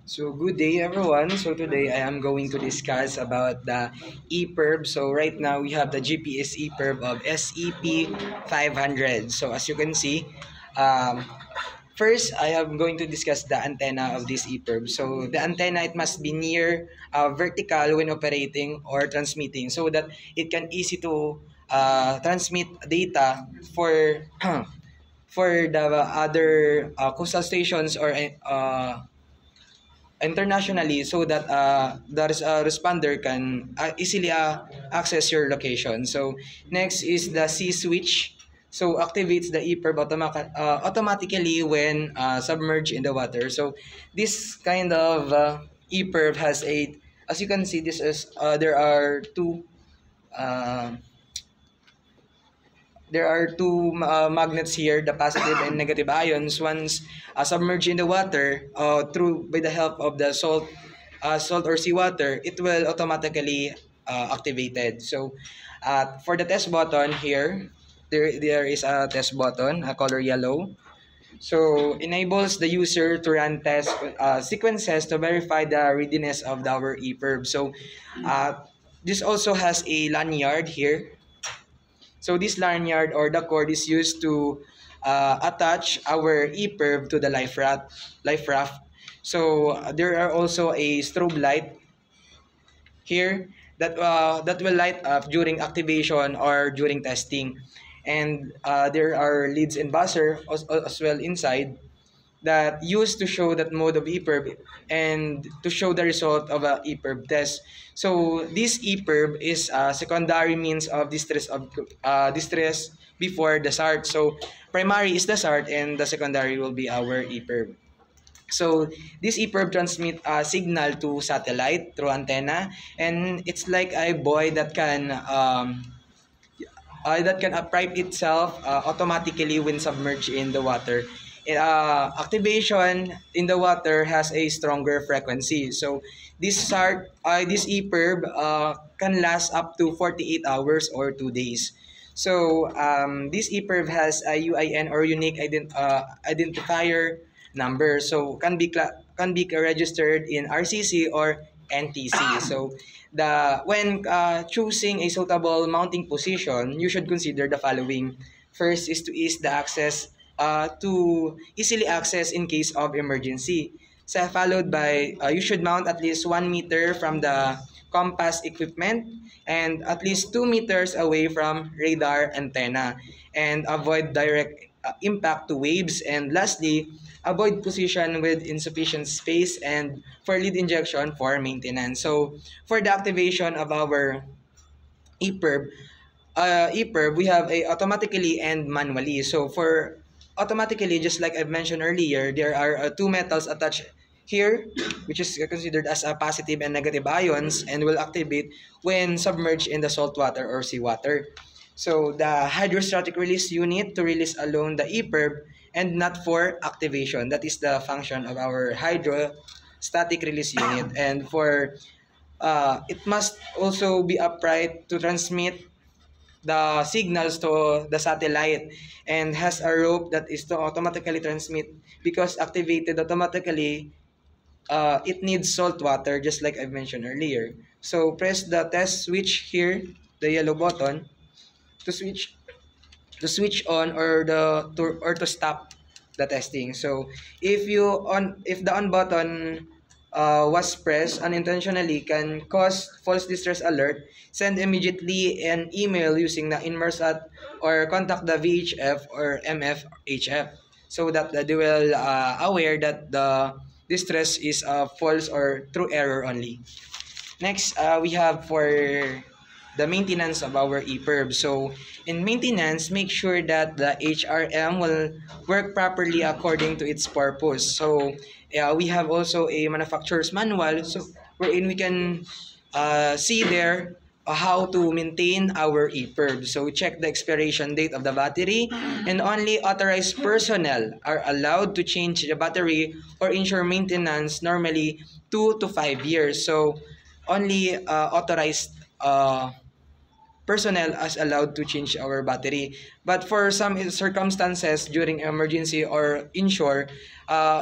So good day everyone. So today I am going to discuss about the EPIRB. So right now we have the GPS EPIRB of SEP 500. So as you can see, um, first I am going to discuss the antenna of this EPIRB. So the antenna, it must be near vertical when operating or transmitting so that it can easy to transmit data for for the other coastal stations or internationally, so that the responder can easily access your location. So next is the C switch. So activates the EPIRB automatically when submerged in the water. So this kind of EPIRB has a, as you can see, this is uh, there are two magnets here, the positive and negative ions. Once submerged in the water, through by the help of the salt or seawater, it will automatically activated. So, for the test button here, there is a test button, a color yellow. So enables the user to run test sequences to verify the readiness of our EPIRB. So, this also has a lanyard here. So this lanyard or the cord is used to attach our EPIRB to the life raft. So there are also a strobe light here that will light up during activation or during testing, and there are leads and buzzer as well inside that used to show that mode of EPIRB and to show the result of a EPIRB test. So this EPIRB is a secondary means of distress before the SART. So primary is the SART and the secondary will be our EPIRB. So this EPIRB transmit a signal to satellite through antenna, and it's like a buoy that can upright itself automatically when submerged in the water. Activation in the water has a stronger frequency. So this EPIRB can last up to 48 hours or 2 days. So this EPIRB has a UIN or unique identifier number. So can be registered in RCC or NTC. So the when choosing a suitable mounting position, you should consider the following. First is to ease the access to easily access in case of emergency. So followed by you should mount at least 1 meter from the compass equipment and at least 2 meters away from radar antenna, and avoid direct impact to waves. And lastly, avoid position with insufficient space and for lead injection for maintenance. So for the activation of our EPIRB, we have a automatically and manually. So for automatically, just like I've mentioned earlier, there are two metals attached here, which is considered as a positive and negative ions, and will activate when submerged in the salt water or seawater. So the hydrostatic release unit to release alone the EPIRB and not for activation. That is the function of our hydrostatic release unit. And for it must also be upright to transmit the signals to the satellite, and has a rope that is to automatically transmit, because activated automatically, it needs salt water, just like I mentioned earlier. So press the test switch here, the yellow button, to switch on or to stop the testing. So if the on button was pressed unintentionally, can cause false distress alert, send immediately an email using the Inmarsat or contact the VHF or MFHF, so that they will aware that the distress is false or true error only. Next, we have for the maintenance of our EPIRB. So in maintenance, make sure that the HRM will work properly according to its purpose. So we have also a manufacturer's manual, so wherein we can see there how to maintain our EPIRB. So check the expiration date of the battery, and only authorized personnel are allowed to change the battery or ensure maintenance, normally 2 to 5 years. So only authorized personnel as allowed to change our battery. But for some circumstances during emergency or inshore,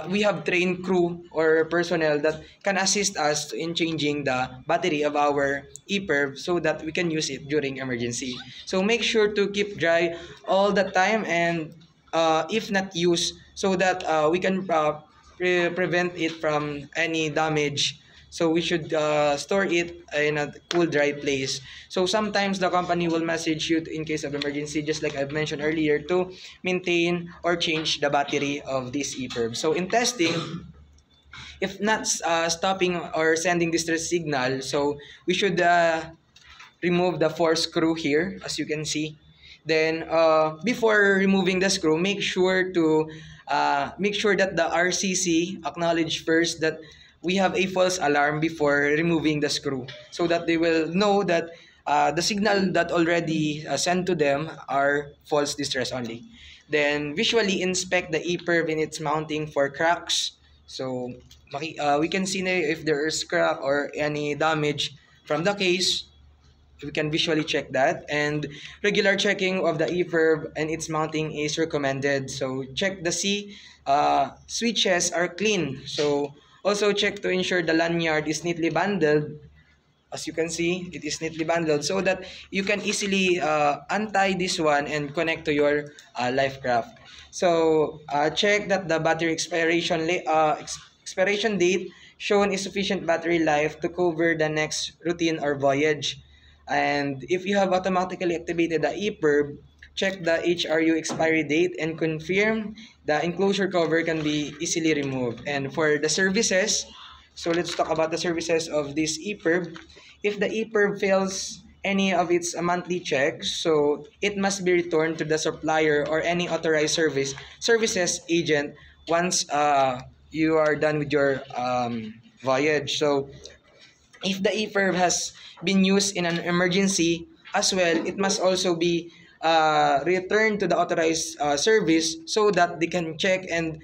we have trained crew or personnel that can assist us in changing the battery of our EPIRB so that we can use it during emergency. So make sure to keep dry all the time, and if not use, so that we can prevent it from any damage. So we should store it in a cool, dry place. So sometimes the company will message you in case of emergency, just like I've mentioned earlier, to maintain or change the battery of this EPIRB. So in testing, if not stopping or sending distress signal, so we should remove the four screw here, as you can see. Then before removing the screw, make sure that the RCC acknowledge first that we have a false alarm before removing the screw, so that they will know that the signal that already sent to them are false distress only. Then visually inspect the EPIRB in its mounting for cracks. So we can see na if there is crack or any damage from the case. We can visually check that, and regular checking of the EPIRB and its mounting is recommended. So check the switches are clean. So also check to ensure the lanyard is neatly bundled. As you can see, it is neatly bundled so that you can easily untie this one and connect to your LifeCraft. So check that the battery expiration date shown is sufficient battery life to cover the next routine or voyage. And if you have automatically activated the EPIRB, check the HRU expiry date and confirm the enclosure cover can be easily removed. And for the services, so let's talk about the services of this EPIRB. If the EPIRB fails any of its monthly checks, so it must be returned to the supplier or any authorized services agent once you are done with your voyage. So if the EPIRB has been used in an emergency as well, it must also be returned to the authorized service so that they can check and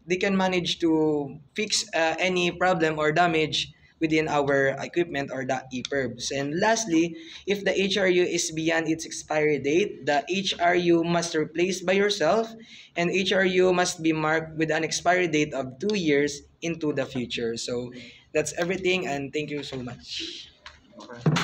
they can manage to fix any problem or damage within our equipment or the EPIRBs. And lastly, if the HRU is beyond its expiry date, the HRU must replace by yourself, and HRU must be marked with an expiry date of 2 years into the future. So that's everything, and thank you so much. Okay.